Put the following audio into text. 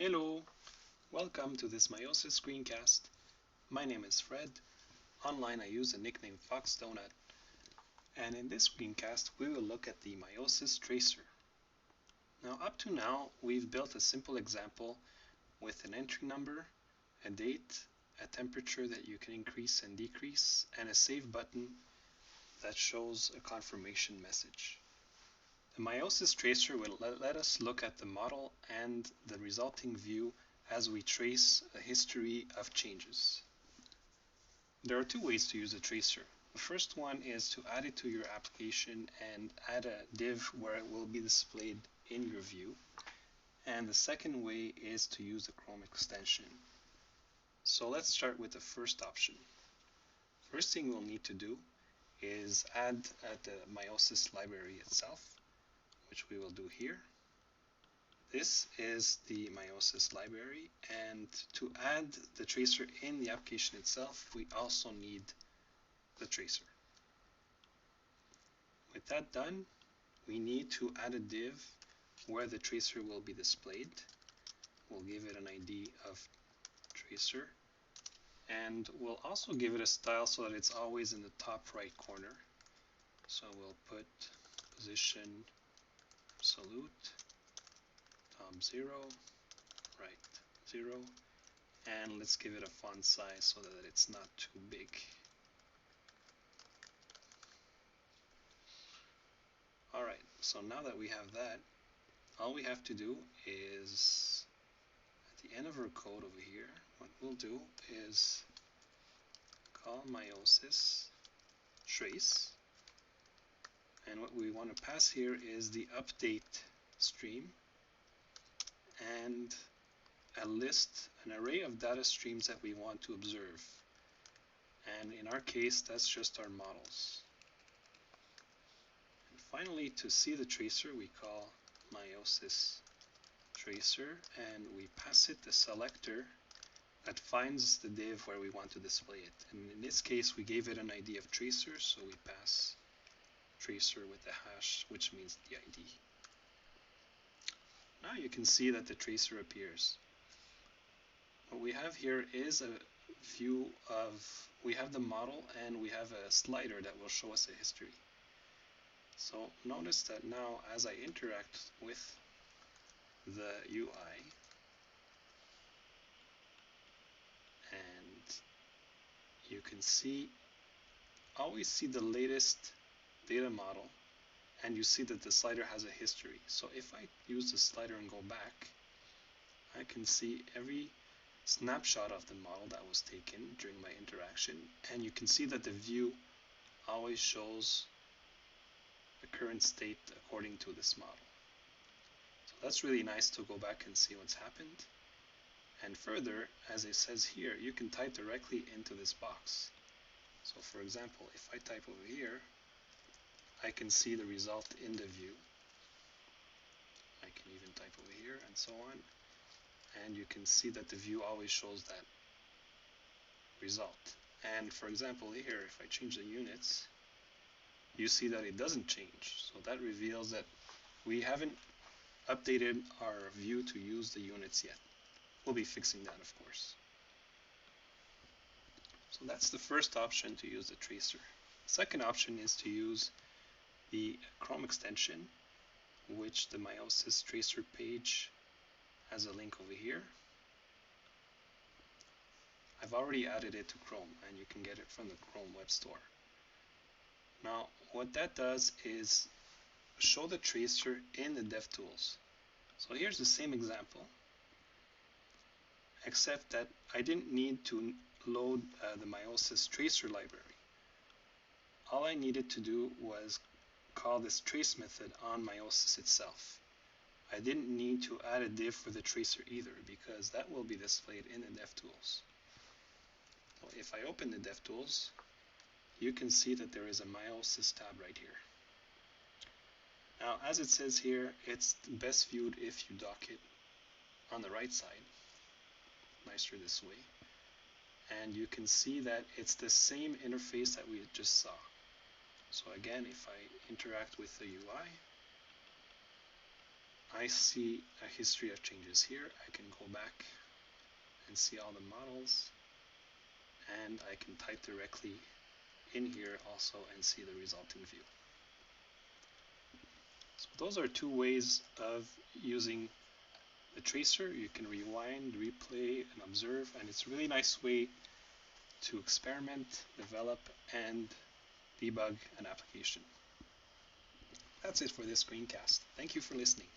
Hello, welcome to this Meiosis screencast. My name is Fred. Online I use the nickname Fox Donut. And in this screencast we will look at the Meiosis Tracer. Now up to now we've built a simple example with an entry number, a date, a temperature that you can increase and decrease, and a save button that shows a confirmation message. The Meiosis Tracer will let us look at the model and the resulting view as we trace a history of changes. There are two ways to use a tracer. The first one is to add it to your application and add a div where it will be displayed in your view. And the second way is to use the Chrome extension. So let's start with the first option. First thing we'll need to do is add the Meiosis library itself, which we will do here. This is the Meiosis library, and to add the tracer in the application itself, we also need the tracer. With that done, we need to add a div where the tracer will be displayed. We'll give it an ID of tracer, and we'll also give it a style so that it's always in the top right corner. So we'll put position absolute, top 0, right 0, and let's give it a font size so that it's not too big. Alright, so now that we have that, all we have to do is, at the end of our code over here, what we'll do is call Meiosis trace, and what we want to pass here is the update stream and a list, an array of data streams that we want to observe. And in our case, that's just our models. And finally, to see the tracer, we call Meiosis Tracer, and we pass it the selector that finds the div where we want to display it. And in this case, we gave it an ID of tracer, so we pass tracer with the hash, which means the ID. Now you can see that the tracer appears. What we have here is a view of, we have the model and we have a slider that will show us a history. So notice that now as I interact with the UI, and you can see, always see the latest data model, and you see that the slider has a history. So if I use the slider and go back, I can see every snapshot of the model that was taken during my interaction, and you can see that the view always shows the current state according to this model. So that's really nice to go back and see what's happened. And further, as it says here, you can type directly into this box. So for example, if I type over here, I can see the result in the view. I can even type over here and so on. And you can see that the view always shows that result. And for example here, if I change the units, you see that it doesn't change. So that reveals that we haven't updated our view to use the units yet. We'll be fixing that, of course. So that's the first option, to use the tracer. Second option is to use the Chrome extension, which the Meiosis Tracer page has a link over here. I've already added it to Chrome, and you can get it from the Chrome Web Store. Now, what that does is show the tracer in the DevTools. So here's the same example, except that I didn't need to load the Meiosis Tracer library. All I needed to do was call this trace method on Meiosis itself. I didn't need to add a div for the tracer either, because that will be displayed in the DevTools. So if I open the DevTools, you can see that there is a Meiosis tab right here. Now, as it says here, it's best viewed if you dock it on the right side, nicer this way. And you can see that it's the same interface that we just saw. So again, if I interact with the UI, I see a history of changes here. I can go back and see all the models, and I can type directly in here also and see the resulting view. So those are two ways of using the tracer. You can rewind, replay, and observe, and it's a really nice way to experiment, develop, and debug an application. That's it for this screencast. Thank you for listening.